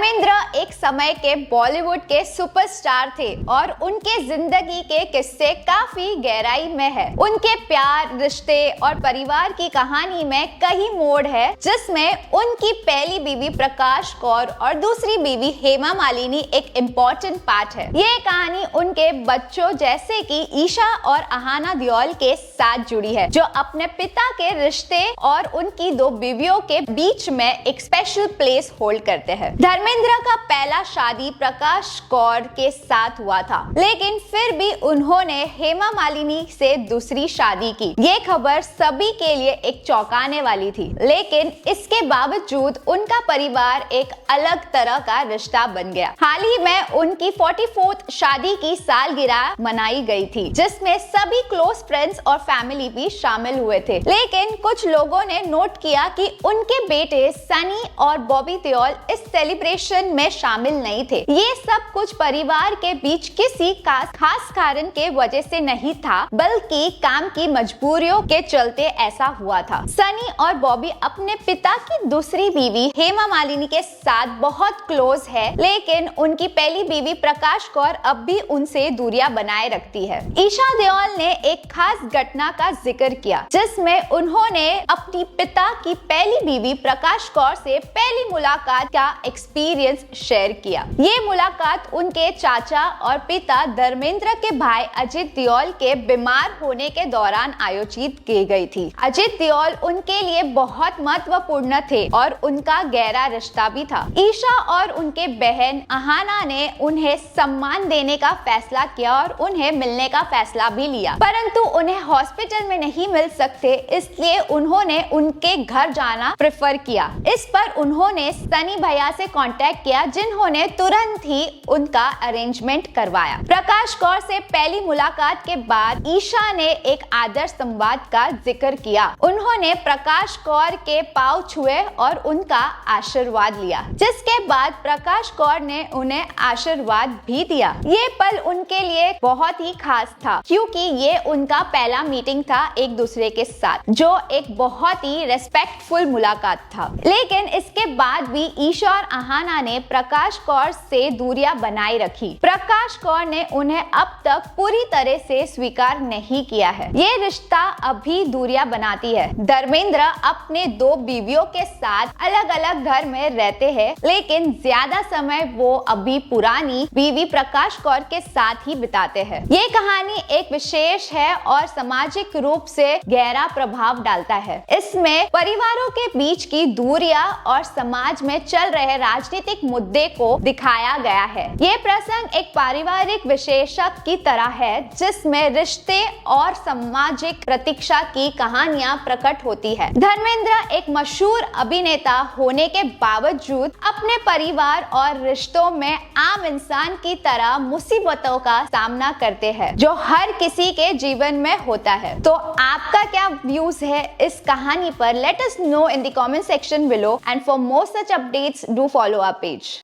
धर्मेंद्र एक समय के बॉलीवुड के सुपरस्टार थे और उनके जिंदगी के किस्से काफी गहराई में है। उनके प्यार, रिश्ते और परिवार की कहानी में कई मोड़ है, जिसमें उनकी पहली बीवी प्रकाश कौर और दूसरी बीवी हेमा मालिनी एक इम्पोर्टेंट पार्ट है। ये कहानी उनके बच्चों जैसे कि ईशा और अहाना देओल के साथ जुड़ी है, जो अपने पिता के रिश्ते और उनकी दो बीवियों के बीच में एक स्पेशल प्लेस होल्ड करते हैं। धर्मेंद्र का पहला शादी प्रकाश कौर के साथ हुआ था, लेकिन फिर भी उन्होंने हेमा मालिनी से दूसरी शादी की। ये खबर सभी के लिए एक चौंकाने वाली थी, लेकिन इसके बावजूद उनका परिवार एक अलग तरह का रिश्ता बन गया। हाल ही में उनकी 44th शादी की सालगिरह मनाई गई थी, जिसमें सभी क्लोज फ्रेंड्स और फैमिली भी शामिल हुए थे। लेकिन कुछ लोगों ने नोट किया कि उनके बेटे सनी और बॉबी देओल इस सेलिब्रेशन में शामिल नहीं थे। ये सब कुछ परिवार के बीच किसी खास कारण के वजह से नहीं था, बल्कि काम की मजबूरियों के चलते ऐसा हुआ था। सनी और बॉबी अपने पिता की दूसरी बीवी हेमा मालिनी के साथ बहुत क्लोज है, लेकिन उनकी पहली बीवी प्रकाश कौर अब भी उनसे दूरियां बनाए रखती है। ईशा देओल ने एक खास घटना का जिक्र किया, जिसमें उन्होंने अपनी पिता की पहली बीवी प्रकाश कौर से पहली मुलाकात का एक्सपीरियंस शेयर किया। ये मुलाकात उनके चाचा और पिता धर्मेंद्र के भाई अजित देओल के बीमार होने के दौरान आयोजित की गई थी। अजित देओल उनके लिए बहुत महत्वपूर्ण थे और उनका गहरा रिश्ता भी था। ईशा और उनके बहन अहाना ने उन्हें सम्मान देने का फैसला किया और उन्हें मिलने का फैसला भी लिया, परंतु उन्हें हॉस्पिटल में नहीं मिल सकते, इसलिए उन्होंने उनके घर जाना प्रेफर किया। इस पर उन्होंने सनी भैया से कांटेक्ट किया, जिन्होंने तुरंत ही उनका अरेंजमेंट करवाया। प्रकाश कौर से पहली मुलाकात के बाद ईशा ने एक आदर्श संवाद का जिक्र किया। उन्होंने प्रकाश कौर के पांव छुए और उनका आशीर्वाद लिया, जिसके बाद प्रकाश कौर ने उन्हें आशीर्वाद भी दिया। ये पल उनके लिए बहुत ही खास था, क्योंकि ये उनका पहला मीटिंग था एक दूसरे के साथ, जो एक बहुत ही रेस्पेक्टफुल मुलाकात था। लेकिन इसके बाद भी ईशा और अहाना ने प्रकाश कौर से दूरियां बनाए रखी। प्रकाश कौर ने उन्हें अब तक पूरी तरह से स्वीकार नहीं किया है। ये रिश्ता अभी दूरियां बनाती है। धर्मेंद्र अपने दो बीवियों के साथ अलग अलग घर में रहते हैं, लेकिन ज्यादा समय वो अभी पुरानी बीवी प्रकाश कौर के साथ ही बिताते हैं। ये कहानी एक विशेष है और सामाजिक रूप से गहरा प्रभाव डालता है। इसमें परिवारों के बीच की दूरियां और समाज में चल रहे राजनीतिक मुद्दे को दिखाया गया है। ये प्रसंग एक पारिवारिक विशेषक की तरह है, जिसमें रिश्ते और सामाजिक प्रतीक्षा की कहानियां प्रकट होती है। धर्मेंद्र एक मशहूर अभिनेता होने के बावजूद अपने परिवार और रिश्तों में आम इंसान की तरह मुसीबतों का सामना करते हैं, जो हर किसी के जीवन में होता है। तो आपका क्या व्यूज है इस कहानी पर? Let us know in the comment section below, and for more such updates do follow our page.